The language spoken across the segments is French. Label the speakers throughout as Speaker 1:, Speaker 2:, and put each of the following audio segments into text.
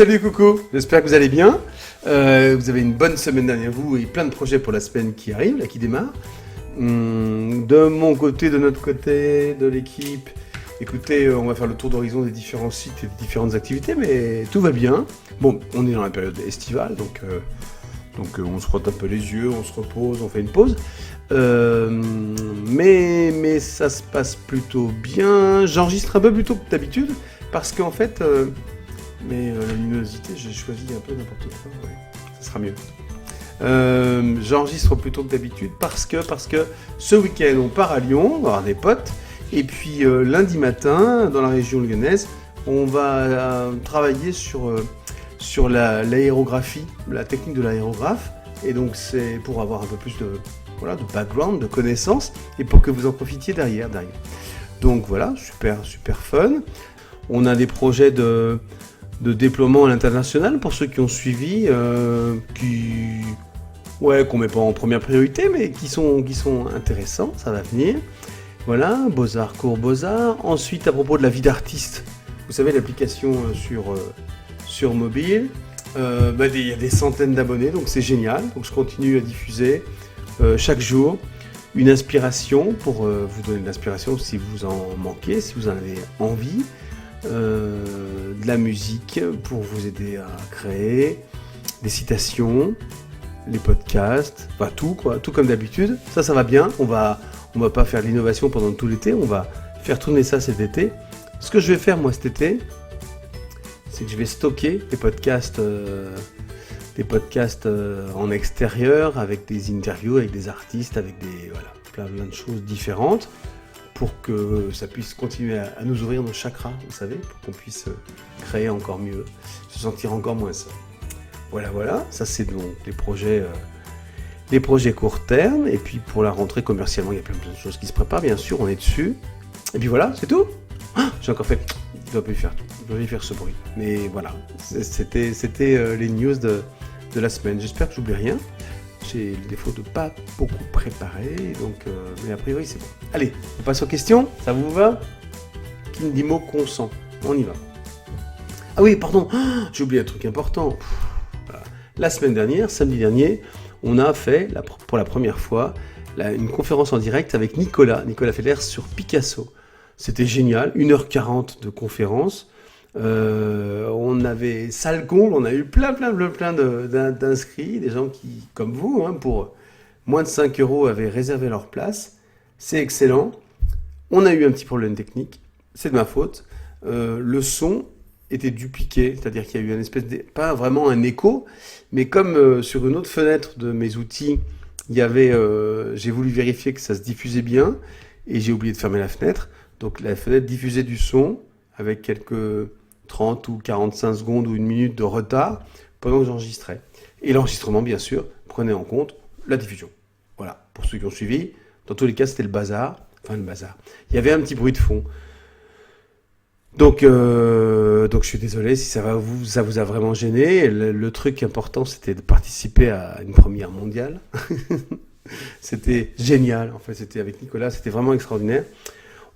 Speaker 1: Salut coucou, j'espère que vous allez bien. Vous avez une bonne semaine derrière vous et plein de projets pour la semaine qui arrive, là qui démarre. De mon côté, de notre côté, de l'équipe, écoutez, on va faire le tour d'horizon des différents sites et des différentes activités, mais tout va bien. Bon, on est dans la période estivale, donc on se frotte un peu les yeux, on se repose, on fait une pause. Mais ça se passe plutôt bien. J'enregistre un peu plus tôt que d'habitude, parce qu'en fait... la luminosité, j'ai choisi un peu n'importe quoi, ouais. Ça sera mieux. J'enregistre plus tôt que d'habitude parce que ce week-end, on part à Lyon, on va avoir des potes, et puis lundi matin, dans la région lyonnaise, on va travailler sur l'aérographie, la technique de l'aérographe, et donc c'est pour avoir un peu plus de background, de connaissances, et pour que vous en profitiez derrière. Donc voilà, super fun. On a des projets de déploiement à l'international pour ceux qui ont suivi, qu'on met pas en première priorité, mais qui sont intéressants, ça va venir. Voilà, Beaux-Arts, cours Beaux-Arts. Ensuite, à propos de la vie d'artiste, vous savez, l'application sur mobile, il y a des centaines d'abonnés, donc c'est génial. Donc je continue à diffuser chaque jour une inspiration pour vous donner de l'inspiration si vous en manquez, si vous en avez envie. De la musique pour vous aider à créer, des citations, les podcasts, tout comme d'habitude. Ça va bien. On va pas faire de l'innovation pendant tout l'été, on va faire tourner ça cet été. Ce que je vais faire moi cet été, c'est que je vais stocker des podcasts en extérieur avec des interviews, avec des artistes, avec plein de choses différentes, pour que ça puisse continuer à nous ouvrir nos chakras, vous savez, pour qu'on puisse créer encore mieux, se sentir encore moins seul. Voilà, ça c'est donc les projets court terme, et puis pour la rentrée commercialement, il y a plein de choses qui se préparent, bien sûr, on est dessus. Et puis voilà, c'est tout. J'ai encore fait, je dois plus faire ce bruit. Mais voilà, c'était les news de la semaine. J'espère que j'oublie rien. J'ai le défaut de pas beaucoup préparer, mais a priori c'est bon. Allez, on passe aux questions, ça vous va? Qui me dit mot consent, on y va. Ah oui, pardon, j'ai oublié un truc important. Voilà. La semaine dernière, samedi dernier, on a fait, pour la première fois, une conférence en direct avec Nicolas Feller sur Picasso. C'était génial, 1h40 de conférence. On avait salle comble, on a eu plein d'inscrits, des gens qui, comme vous, pour moins de 5 € avaient réservé leur place. C'est excellent. On a eu un petit problème technique, c'est de ma faute. Le son était dupliqué, c'est-à-dire qu'il y a eu pas vraiment un écho, mais comme sur une autre fenêtre de mes outils, il y avait, j'ai voulu vérifier que ça se diffusait bien, et j'ai oublié de fermer la fenêtre. Donc la fenêtre diffusait du son avec quelques 30 ou 45 secondes ou une minute de retard pendant que j'enregistrais. Et l'enregistrement, bien sûr, prenait en compte la diffusion. Voilà, pour ceux qui ont suivi, dans tous les cas, c'était le bazar. Enfin, le bazar. Il y avait un petit bruit de fond. Donc je suis désolé si ça vous a vraiment gêné. Le truc important, c'était de participer à une première mondiale. C'était génial, en fait, c'était avec Nicolas, c'était vraiment extraordinaire.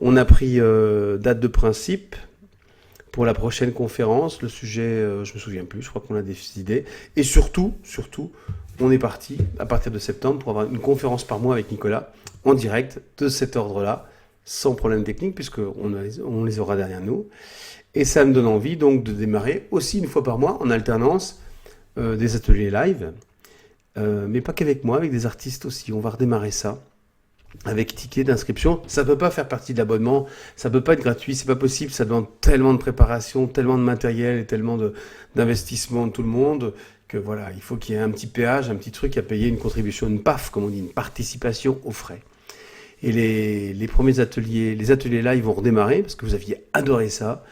Speaker 1: On a pris date de principe pour la prochaine conférence. Le sujet, je me souviens plus, je crois qu'on a décidé. Et surtout, on est parti à partir de septembre pour avoir une conférence par mois avec Nicolas en direct de cet ordre-là, sans problème technique, puisqu'on les aura derrière nous. Et ça me donne envie donc de démarrer aussi une fois par mois en alternance des ateliers live, mais pas qu'avec moi, avec des artistes aussi. On va redémarrer ça avec ticket d'inscription. Ça peut pas faire partie de l'abonnement, ça peut pas être gratuit, c'est pas possible, ça demande tellement de préparation, tellement de matériel et tellement d'investissement de tout le monde que voilà, il faut qu'il y ait un petit péage, un petit truc à payer, une contribution, une PAF comme on dit, une participation aux frais. Et les premiers ateliers, les ateliers là, ils vont redémarrer parce que vous aviez adoré ça.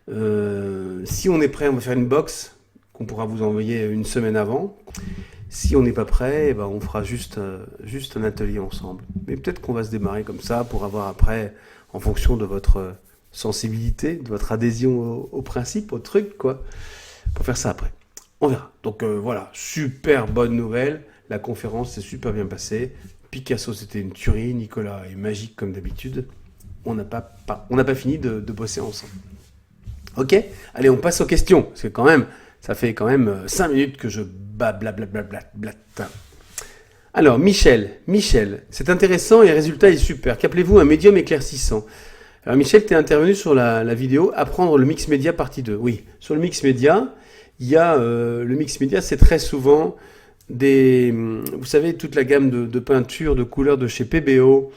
Speaker 1: Si on est prêt, on va faire une box qu'on pourra vous envoyer une semaine avant. Si on n'est pas prêt, on fera juste un atelier ensemble. Mais peut-être qu'on va se démarrer comme ça pour avoir après, en fonction de votre sensibilité, de votre adhésion au principe, au truc, pour faire ça après. On verra. Donc voilà, super bonne nouvelle. La conférence s'est super bien passée. Picasso, c'était une tuerie. Nicolas est magique comme d'habitude. On n'a pas fini de bosser ensemble. Ok ? Allez, on passe aux questions. Parce que quand même, Ça fait quand même 5 minutes que je blablabla. Alors, Michel, c'est intéressant et le résultat est super. Qu'appelez-vous un médium éclaircissant? Alors, Michel, tu es intervenu sur la vidéo Apprendre le mix média partie 2. Oui, sur le mix média, il y a le mix média, c'est très souvent vous savez, toute la gamme de peintures, de couleurs de chez PBO,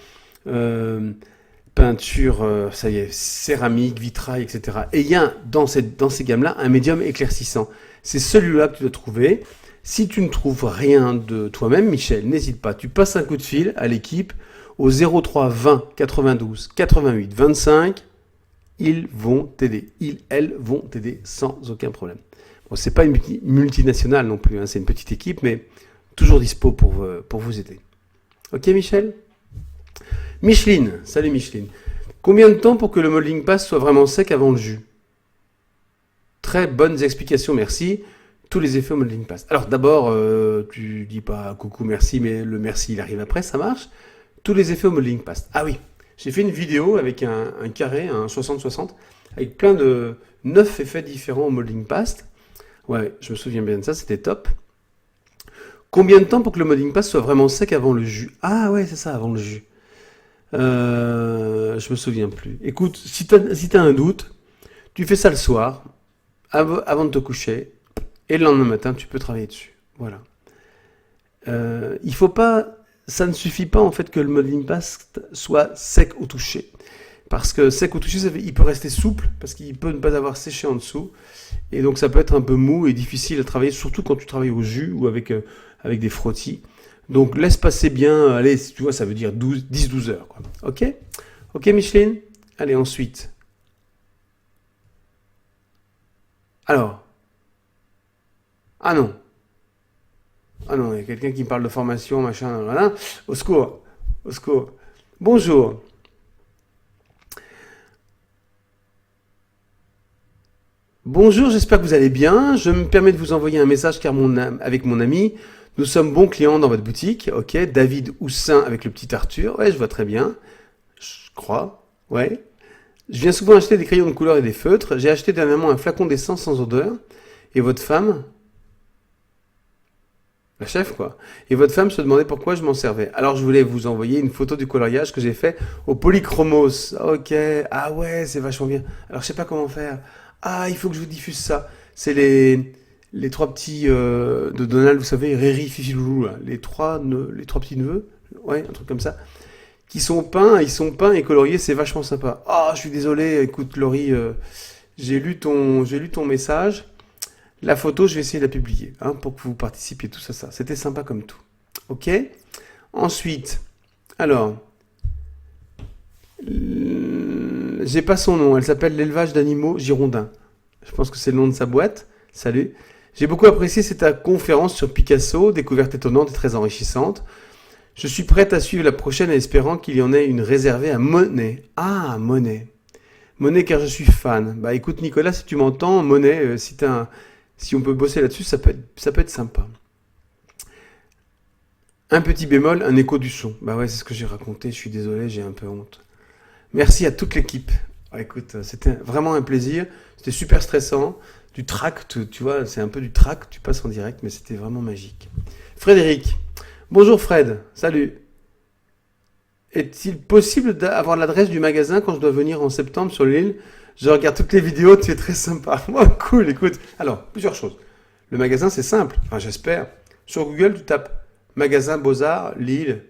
Speaker 1: peinture, ça y est, céramique, vitrail, etc. Et il y a dans ces gammes-là un médium éclaircissant. C'est celui-là que tu dois trouver. Si tu ne trouves rien de toi-même, Michel, n'hésite pas. Tu passes un coup de fil à l'équipe au 03 20 92 88 25. Ils vont t'aider. Elles vont t'aider sans aucun problème. Bon, c'est pas une multinationale non plus, hein, c'est une petite équipe, mais toujours dispo pour vous aider. Ok, Michel? Micheline, salut Micheline. Combien de temps pour que le modeling paste soit vraiment sec avant le jus? Très bonnes explications, merci. Tous les effets au modeling paste. Alors d'abord, tu dis pas coucou merci, mais le merci il arrive après, ça marche. Tous les effets au modeling paste. Ah oui, j'ai fait une vidéo avec un carré, un 60-60, avec plein de 9 effets différents au modeling paste. Ouais, je me souviens bien de ça, c'était top. Combien de temps pour que le modeling paste soit vraiment sec avant le jus? Ah ouais, c'est ça, avant le jus. Je me souviens plus. Écoute, si t'as un doute, tu fais ça le soir, avant de te coucher, et le lendemain matin, tu peux travailler dessus. Voilà. Il faut pas, ça ne suffit pas en fait que le modeling paste soit sec au toucher. Parce que sec au toucher, il peut rester souple, parce qu'il peut ne pas avoir séché en dessous. Et donc ça peut être un peu mou et difficile à travailler, surtout quand tu travailles au jus ou avec des frottis. Donc laisse passer bien, allez, tu vois, ça veut dire 10-12 heures. Quoi. Ok? Ok, Micheline? Allez, ensuite. Alors. Ah non. Ah non, il y a quelqu'un qui me parle de formation, machin, voilà. Au secours. Au secours. Bonjour. Bonjour, j'espère que vous allez bien. Je me permets de vous envoyer un message car avec mon ami, nous sommes bons clients dans votre boutique. Ok, David Houssin avec le petit Arthur. Ouais, je vois très bien. Je crois. Ouais. Je viens souvent acheter des crayons de couleur et des feutres. J'ai acheté dernièrement un flacon d'essence sans odeur. Et votre femme, la chef quoi. Et votre femme se demandait pourquoi je m'en servais. Alors je voulais vous envoyer une photo du coloriage que j'ai fait au polychromos. Ok. Ah ouais, c'est vachement bien. Alors je sais pas comment faire. Ah, il faut que je vous diffuse ça. C'est les trois petits de Donald, vous savez, Riri, Fifi, Loulou, là. Les trois petits neveux, ouais, un truc comme ça, ils sont peints et coloriés, c'est vachement sympa. Ah, je suis désolé, écoute, Laurie, j'ai lu ton message. La photo, je vais essayer de la publier, hein, pour que vous participiez tous à ça. C'était sympa comme tout. Ok? Ensuite, alors, j'ai pas son nom, elle s'appelle l'élevage d'animaux girondins. Je pense que c'est le nom de sa boîte. Salut. J'ai beaucoup apprécié cette conférence sur Picasso, découverte étonnante et très enrichissante. Je suis prête à suivre la prochaine en espérant qu'il y en ait une réservée à Monet. Ah, Monet. Monet car je suis fan. Bah écoute Nicolas, si tu m'entends, Monet, si on peut bosser là-dessus, ça peut être sympa. Un petit bémol, un écho du son. Bah ouais, c'est ce que j'ai raconté, je suis désolé, j'ai un peu honte. Merci à toute l'équipe. Ah, écoute, c'était vraiment un plaisir. C'était super stressant. Du track, tu vois, c'est un peu du track, tu passes en direct, mais c'était vraiment magique. Frédéric. Bonjour Fred, salut. Est-il possible d'avoir l'adresse du magasin quand je dois venir en septembre sur l'île? Je regarde toutes les vidéos, tu es très sympa. Moi, cool, écoute. Alors, plusieurs choses. Le magasin, c'est simple, enfin j'espère. Sur Google, tu tapes magasin Beaux-Arts, Lille.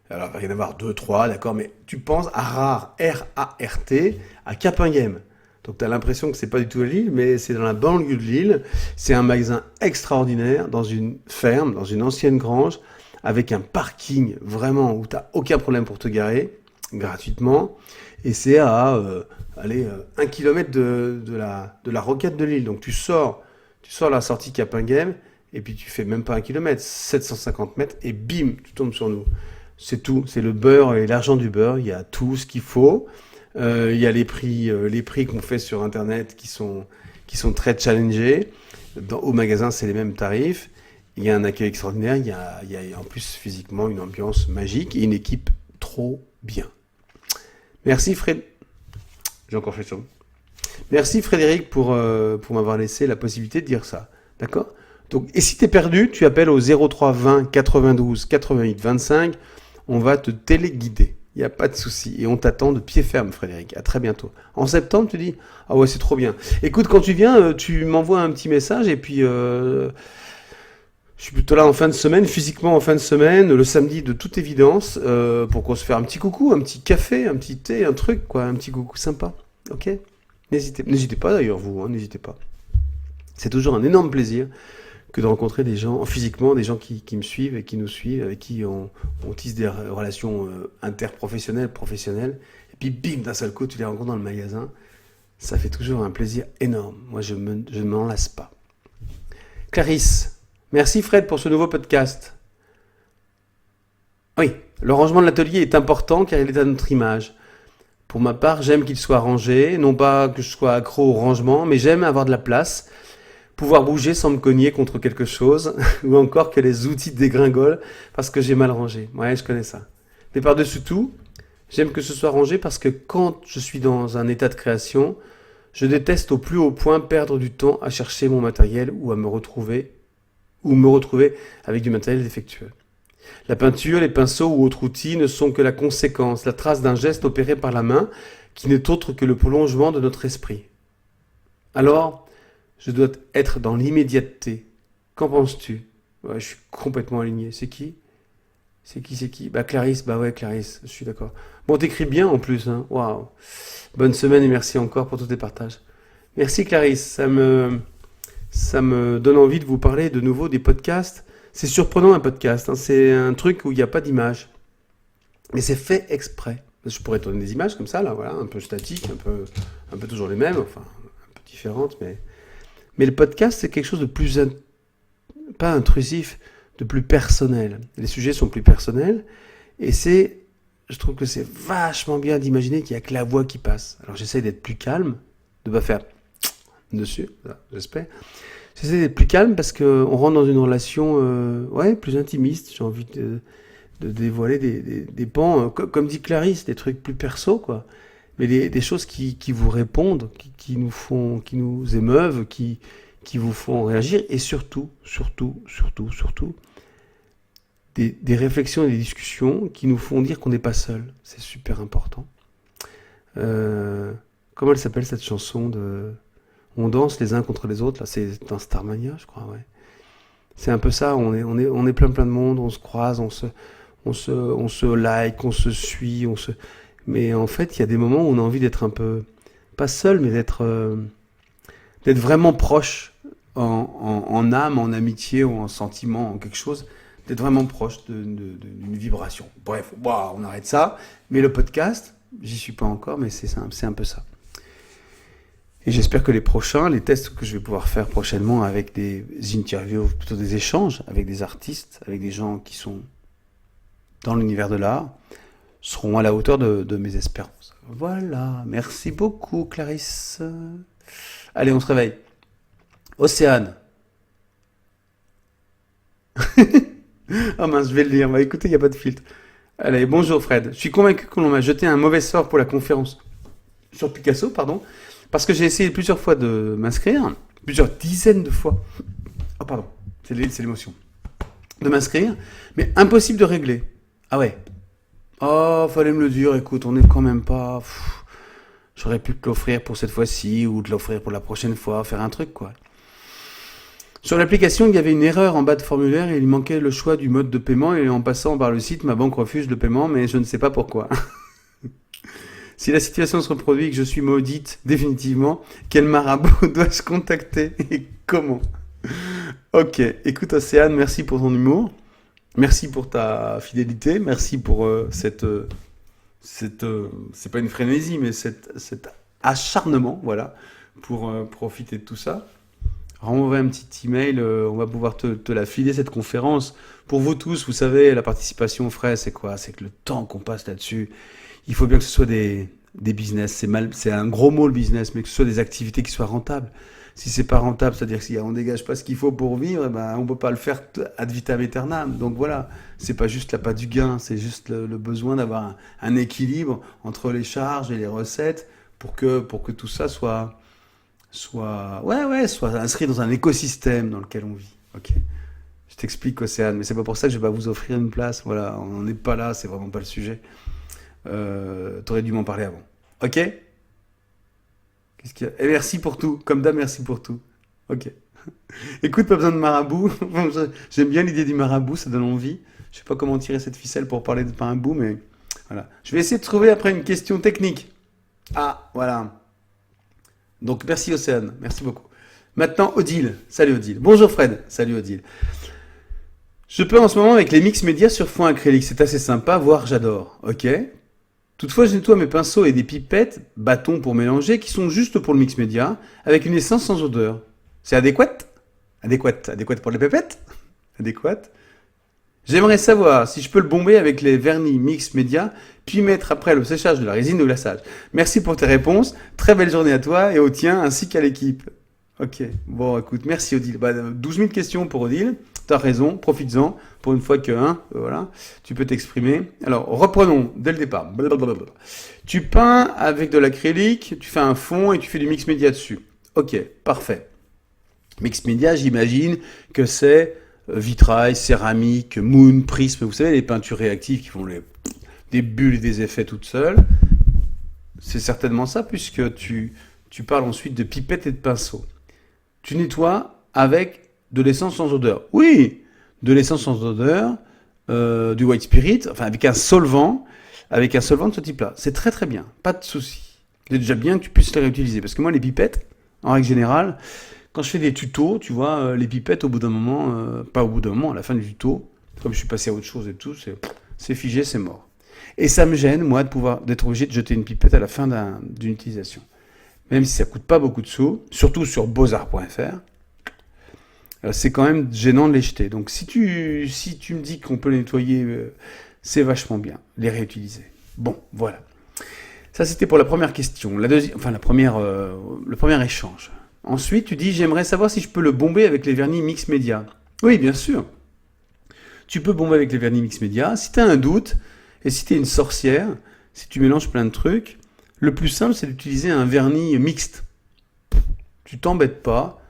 Speaker 1: Alors, il va y en avoir 2, 3, d'accord, mais tu penses à Rare, R-A-R-T, à Capinghem. Donc, tu as l'impression que c'est pas du tout à Lille, mais c'est dans la banlieue de Lille. C'est un magasin extraordinaire, dans une ferme, dans une ancienne grange, avec un parking vraiment où tu n'as aucun problème pour te garer, gratuitement. Et c'est à, 1 km de la rocade de Lille. Donc, tu sors la sortie Capinghem, et puis tu fais même pas 1 kilomètre, 750 mètres, et bim, tu tombes sur nous. C'est tout, c'est le beurre et l'argent du beurre, il y a tout ce qu'il faut. Il y a les prix qu'on fait sur Internet qui sont très challengés. Au magasin, c'est les mêmes tarifs. Il y a un accueil extraordinaire, il y a en plus physiquement une ambiance magique et une équipe trop bien. Merci Fred. J'ai encore fait ça. Merci Frédéric pour m'avoir laissé la possibilité de dire ça. D'accord? Donc, et si tu es perdu, tu appelles au 03 20 92 88 25. On va te téléguider. Il n'y a pas de souci. Et on t'attend de pied ferme, Frédéric. À très bientôt. En septembre, tu dis, ah ouais, c'est trop bien. Écoute, quand tu viens, tu m'envoies un petit message et puis je suis plutôt là en fin de semaine, physiquement en fin de semaine, le samedi de toute évidence, pour qu'on se fasse un petit coucou, un petit café, un petit thé, un truc, quoi, un petit coucou sympa. Ok? N'hésitez pas d'ailleurs, vous, hein, n'hésitez pas. C'est toujours un énorme plaisir que de rencontrer des gens, physiquement, des gens qui me suivent et qui nous suivent, avec qui on tisse des relations interprofessionnelles, professionnelles. Et puis, bim, d'un seul coup, tu les rencontres dans le magasin. Ça fait toujours un plaisir énorme. Moi, je ne m'en lasse pas. Clarisse, merci Fred pour ce nouveau podcast. Oui, le rangement de l'atelier est important car il est à notre image. Pour ma part, j'aime qu'il soit rangé, non pas que je sois accro au rangement, mais j'aime avoir de la place, pouvoir bouger sans me cogner contre quelque chose, ou encore que les outils dégringolent parce que j'ai mal rangé. Ouais, je connais ça. Mais par-dessus tout, j'aime que ce soit rangé parce que quand je suis dans un état de création, je déteste au plus haut point perdre du temps à chercher mon matériel ou me retrouver avec du matériel défectueux. La peinture, les pinceaux ou autres outils ne sont que la conséquence, la trace d'un geste opéré par la main qui n'est autre que le prolongement de notre esprit. Alors, je dois être dans l'immédiateté. Qu'en penses-tu? Ouais, je suis complètement aligné. C'est qui? C'est qui? Bah Clarisse, bah ouais Clarisse, je suis d'accord. Bon, t'écris bien en plus, hein. Waouh. Bonne semaine et merci encore pour tous tes partages. Merci Clarisse, ça me donne envie de vous parler de nouveau des podcasts. C'est surprenant un podcast, hein. C'est un truc où il n'y a pas d'image. Mais c'est fait exprès. Je pourrais te donner des images comme ça, là, voilà, un peu statiques, un peu toujours les mêmes, enfin, un peu différentes, mais le podcast, c'est quelque chose de plus, pas intrusif, de plus personnel. Les sujets sont plus personnels, et je trouve que c'est vachement bien d'imaginer qu'il n'y a que la voix qui passe. Alors j'essaie d'être plus calme, de ne pas faire dessus, j'espère. J'essaie d'être plus calme parce qu'on rentre dans une relation plus intimiste. J'ai envie de dévoiler des pans, comme dit Clarisse, des trucs plus perso, quoi. Mais des choses qui vous répondent, qui nous émeuvent, qui vous font réagir, et surtout, des réflexions et des discussions qui nous font dire qu'on n'est pas seul. C'est super important. Comment elle s'appelle cette chanson de... On danse les uns contre les autres, là, c'est dans Starmania, je crois, ouais. C'est un peu ça, on est plein de monde, on se croise, on se like, on se suit, mais en fait, il y a des moments où on a envie d'être un peu, pas seul, mais d'être vraiment proche en âme, en amitié ou en sentiment, en quelque chose, d'être vraiment proche d'une vibration. Bref, bon, on arrête ça, mais le podcast, j'y suis pas encore, mais c'est un peu ça. Et j'espère que les tests que je vais pouvoir faire prochainement avec des interviews, plutôt des échanges avec des artistes, avec des gens qui sont dans l'univers de l'art, seront à la hauteur de mes espérances. Voilà, merci beaucoup Clarisse. Allez, on se réveille. Océane. Oh mince, je vais le lire. Bah, écoutez, il n'y a pas de filtre. Allez, bonjour Fred. Je suis convaincu que l'on m'a jeté un mauvais sort pour la conférence sur Picasso, pardon. Parce que j'ai essayé plusieurs fois de m'inscrire, plusieurs dizaines de fois. Oh pardon, c'est l'émotion. De m'inscrire, mais impossible de régler. Ah ouais. Oh, fallait me le dire, écoute, on n'est quand même pas... J'aurais pu te l'offrir pour cette fois-ci, ou te l'offrir pour la prochaine fois, faire un truc, quoi. Sur l'application, il y avait une erreur en bas de formulaire et il manquait le choix du mode de paiement, et en passant par le site, ma banque refuse le paiement, mais je ne sais pas pourquoi. Si la situation se reproduit et que je suis maudite définitivement, quel marabout dois-je contacter et comment? Ok, écoute Océane, merci pour ton humour, merci pour ta fidélité, merci pour c'est pas une frénésie, mais cet acharnement, voilà, pour profiter de tout ça. Renvoie un petit email, on va pouvoir te la filer cette conférence. Pour vous tous, vous savez, la participation aux frais, c'est quoi? C'est que le temps qu'on passe là-dessus, il faut bien que ce soit des business. C'est un gros mot le business, mais que ce soit des activités qui soient rentables. Si c'est pas rentable, c'est-à-dire que si on dégage pas ce qu'il faut pour vivre, eh ben, on peut pas le faire ad vitam aeternam. Donc voilà, c'est pas juste l'appât du gain, c'est juste le besoin d'avoir un équilibre entre les charges et les recettes pour que tout ça soit soit inscrit dans un écosystème dans lequel on vit. Ok. Je t'explique, Océane, mais c'est pas pour ça que je vais pas vous offrir une place. Voilà, on n'est pas là, c'est vraiment pas le sujet. T'aurais dû m'en parler avant. Ok. Qu'est-ce qu'il y a? Et merci pour tout. Comme d'hab, merci pour tout. Ok. Écoute, pas besoin de marabout. J'aime bien l'idée du marabout, ça donne envie. Je sais pas comment tirer cette ficelle pour parler de marabout, mais voilà. Je vais essayer de trouver après une question technique. Ah, voilà. Donc merci Océane, merci beaucoup. Maintenant, Odile. Salut Odile. Bonjour Fred. Salut Odile. Je peux en ce moment avec les mix médias sur fond acrylique. C'est assez sympa, voire j'adore. Ok. Toutefois, je nettoie mes pinceaux et des pipettes, bâtons pour mélanger, qui sont juste pour le mix média, avec une essence sans odeur. C'est adéquat? Adéquat. Adéquat pour les pipettes? Adéquat. J'aimerais savoir si je peux le bomber avec les vernis mix média, puis mettre après le séchage de la résine de glaçage. Merci pour tes réponses. Très belle journée à toi et au tien, ainsi qu'à l'équipe. Ok. Bon, écoute, merci Odile. 12 000 questions pour Odile. T'as raison, profites-en. Pour une fois que, voilà, tu peux t'exprimer. Alors, reprenons dès le départ. Blablabla. Tu peins avec de l'acrylique, tu fais un fond et tu fais du mix média dessus. Ok, parfait. Mix média, j'imagine que c'est vitrail, céramique, moon, prisme. Vous savez, les peintures réactives qui font des bulles et des effets toutes seules. C'est certainement ça, puisque tu parles ensuite de pipettes et de pinceaux. Tu nettoies avec de l'essence sans odeur. Oui, de l'essence sans odeur, du white spirit, enfin avec un solvant de ce type-là. C'est très très bien, pas de souci. C'est déjà bien que tu puisses les réutiliser. Parce que moi, les pipettes, en règle générale, quand je fais des tutos, tu vois, les pipettes, au bout d'un moment, pas au bout d'un moment, à la fin du tuto, comme je suis passé à autre chose et tout, c'est figé, c'est mort. Et ça me gêne, moi, d'être obligé de jeter une pipette à la fin d'une utilisation. Même si ça coûte pas beaucoup de sous, surtout sur beauxarts.fr, c'est quand même gênant de les jeter. Donc si tu me dis qu'on peut les nettoyer, c'est vachement bien, les réutiliser. Bon, voilà. Ça, c'était pour la première question. La deuxième, enfin, le premier échange. Ensuite, tu dis, j'aimerais savoir si je peux le bomber avec les vernis mix média. Oui, bien sûr. Tu peux bomber avec les vernis mix média. Si tu as un doute, et si tu es une sorcière, si tu mélanges plein de trucs, le plus simple, c'est d'utiliser un vernis mixte. Tu t'embêtes pas.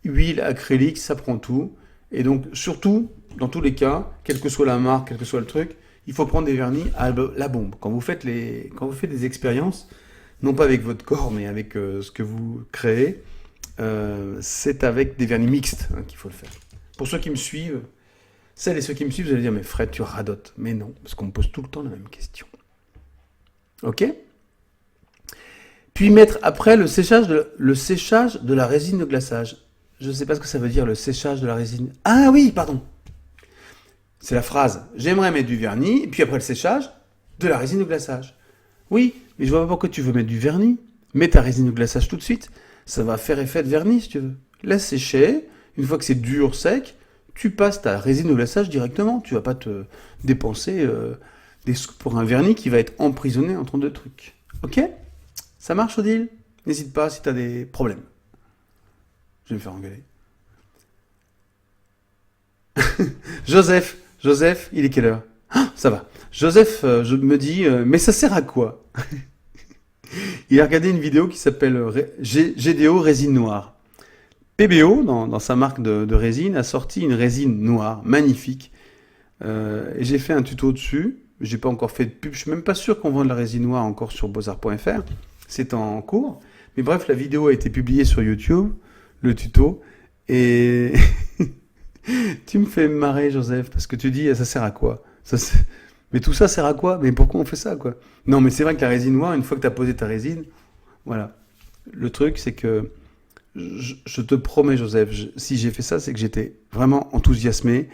Speaker 1: Huile, acrylique, ça prend tout. Et donc, surtout, dans tous les cas, quelle que soit la marque, quel que soit le truc, il faut prendre des vernis à la bombe. Quand vous faites des expériences, non pas avec votre corps, mais avec ce que vous créez, c'est avec des vernis mixtes qu'il faut le faire. Pour ceux qui me suivent, celles et ceux qui me suivent, vous allez dire, mais Fred, tu radotes. Mais non, parce qu'on me pose tout le temps la même question. Ok ? Puis mettre après le séchage de la résine de glaçage. Je ne sais pas ce que ça veut dire, le séchage de la résine. Ah oui, pardon. C'est la phrase. J'aimerais mettre du vernis, et puis après le séchage, de la résine de glaçage. Oui, mais je vois pas pourquoi tu veux mettre du vernis. Mets ta résine de glaçage tout de suite. Ça va faire effet de vernis, si tu veux. Laisse sécher. Une fois que c'est dur, sec, tu passes ta résine de glaçage directement. Tu vas pas te dépenser des sous pour un vernis qui va être emprisonné entre deux trucs. Ok ? Ça marche, Odile ? N'hésite pas si tu as des problèmes. Je vais me faire engueuler. Joseph, il est quelle heure? Ah, ça va. Joseph, je me dis, mais ça sert à quoi? Il a regardé une vidéo qui s'appelle GDO Résine Noire. PBO, dans sa marque de résine, a sorti une résine noire, magnifique. Et j'ai fait un tuto dessus. J'ai pas encore fait de pub. Je suis même pas sûr qu'on vend de la résine noire encore sur beauxarts.fr. C'est en cours. Mais bref, la vidéo a été publiée sur YouTube, le tuto. Et tu me fais marrer, Joseph, parce que tu dis, ça sert à quoi? Mais tout ça sert à quoi? Mais pourquoi on fait ça, quoi? Non, mais c'est vrai que la résine noire, une fois que tu as posé ta résine, voilà. Le truc, c'est que je te promets, Joseph, si j'ai fait ça, c'est que j'étais vraiment enthousiasmé.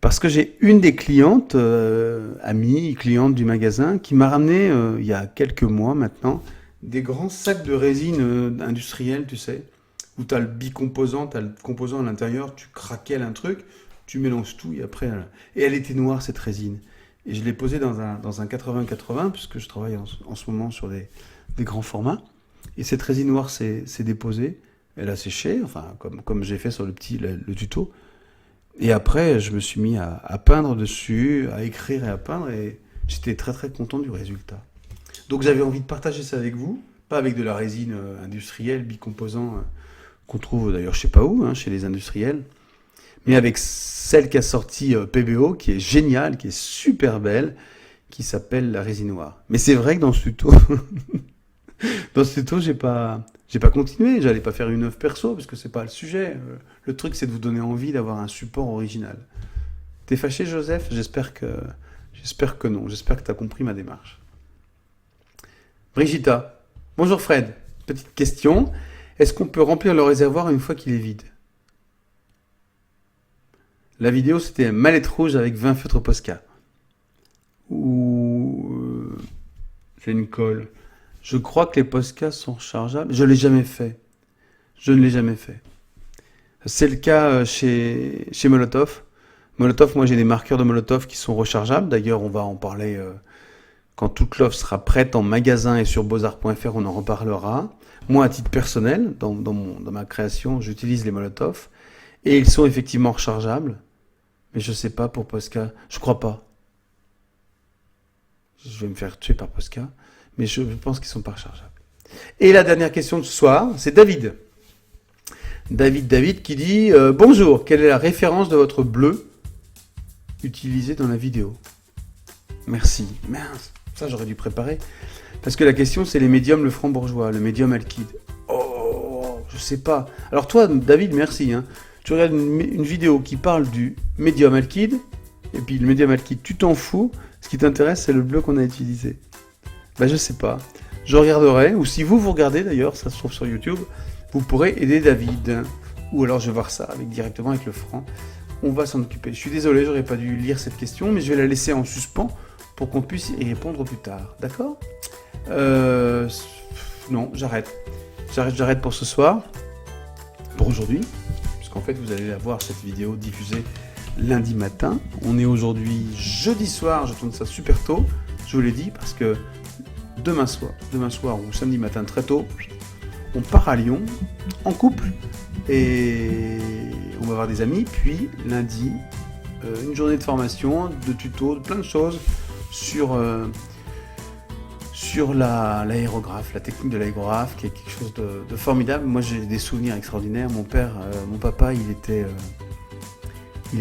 Speaker 1: Parce que j'ai une des clientes, amie, cliente du magasin, qui m'a ramené, il y a quelques mois maintenant, des grands sacs de résine industrielle, tu sais, où tu as le bicomposant, tu as le composant à l'intérieur, tu craquelles un truc, tu mélanges tout, et après... Et elle était noire, cette résine. Et je l'ai posée dans un 80-80, puisque je travaille en ce moment sur des grands formats. Et cette résine noire s'est déposée, elle a séché, enfin, comme j'ai fait sur le tuto. Et après, je me suis mis à peindre dessus, à écrire et à peindre, et j'étais très très content du résultat. Donc j'avais envie de partager ça avec vous, Pas avec de la résine industrielle, bicomposant, qu'on trouve d'ailleurs je sais pas où, hein, chez les industriels, mais avec celle qu'a sorti PBO, qui est géniale, qui est super belle, qui s'appelle la résine noire. Mais c'est vrai que dans ce tuto, j'ai pas continué, j'allais pas faire une œuvre perso, parce que c'est pas le sujet. Le truc, c'est de vous donner envie d'avoir un support original. T'es fâché, Joseph? J'espère que non. J'espère que t'as compris ma démarche. Brigitta. Bonjour Fred. Petite question. Est-ce qu'on peut remplir le réservoir une fois qu'il est vide? La vidéo, c'était mallette rouge avec 20 feutres Posca. Ou... j'ai une colle. Je crois que les Posca sont rechargeables. Je ne l'ai jamais fait. Je ne l'ai jamais fait. C'est le cas chez Molotov. Molotov, moi j'ai des marqueurs de Molotov qui sont rechargeables. D'ailleurs, on va en parler quand toute l'offre sera prête en magasin et sur beaux-arts.fr, on en reparlera. Moi, à titre personnel, dans ma création, j'utilise les Molotov. Et ils sont effectivement rechargeables. Mais je sais pas pour Posca. Je crois pas. Je vais me faire tuer par Posca. Mais je pense qu'ils sont pas rechargeables. Et la dernière question de ce soir, c'est David. David qui dit bonjour, quelle est la référence de votre bleu utilisé dans la vidéo? Merci. Mince, ça j'aurais dû préparer. Parce que la question c'est les médiums, le franc bourgeois, le médium alkyd. Oh, je sais pas. Alors toi, David, merci. Hein. Tu regardes une vidéo qui parle du médium alkyd, et puis le médium alkyd, tu t'en fous. Ce qui t'intéresse, c'est le bleu qu'on a utilisé. Ben je sais pas. Je regarderai, ou si vous regardez d'ailleurs, ça se trouve sur YouTube, vous pourrez aider David. Ou alors je vais voir ça directement avec le franc. On va s'en occuper. Je suis désolé, j'aurais pas dû lire cette question, mais je vais la laisser en suspens pour qu'on puisse y répondre plus tard. D'accord ? Non, j'arrête. J'arrête pour ce soir. Pour aujourd'hui. Puisqu'en fait, vous allez la voir, cette vidéo diffusée lundi matin. On est aujourd'hui jeudi soir. Je tourne ça super tôt. Je vous l'ai dit parce que demain soir ou samedi matin très tôt, on part à Lyon en couple et on va voir des amis. Puis lundi, une journée de formation, de tutos, de plein de choses sur l'aérographe, la technique de l'aérographe, qui est quelque chose de formidable. Moi, j'ai des souvenirs extraordinaires. Mon papa, il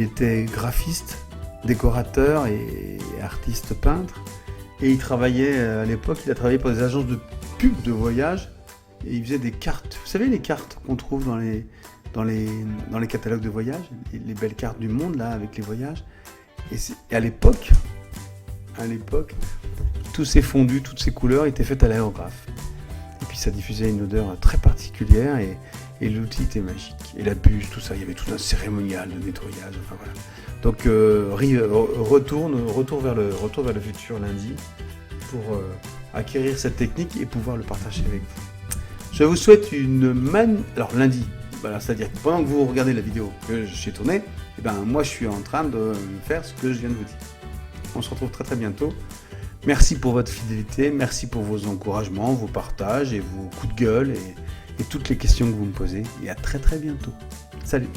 Speaker 1: était graphiste, décorateur et artiste peintre. Et il travaillait, à l'époque, il a travaillé pour des agences de pub de voyage. Et il faisait des cartes. Vous savez, les cartes qu'on trouve dans les catalogues de voyage, les belles cartes du monde, là, avec les voyages. Et à l'époque, tous ces fondus, toutes ces couleurs étaient faites à l'aérographe. Et puis ça diffusait une odeur très particulière et l'outil était magique. Et la buse, tout ça, il y avait tout un cérémonial de nettoyage, enfin voilà. Donc retour vers le futur lundi pour acquérir cette technique et pouvoir le partager avec vous. Je vous souhaite alors lundi, voilà, c'est-à-dire que pendant que vous regardez la vidéo que j'ai tournée, eh ben, moi je suis en train de faire ce que je viens de vous dire. On se retrouve très très bientôt. Merci pour votre fidélité, merci pour vos encouragements, vos partages et vos coups de gueule et toutes les questions que vous me posez. Et à très très bientôt. Salut!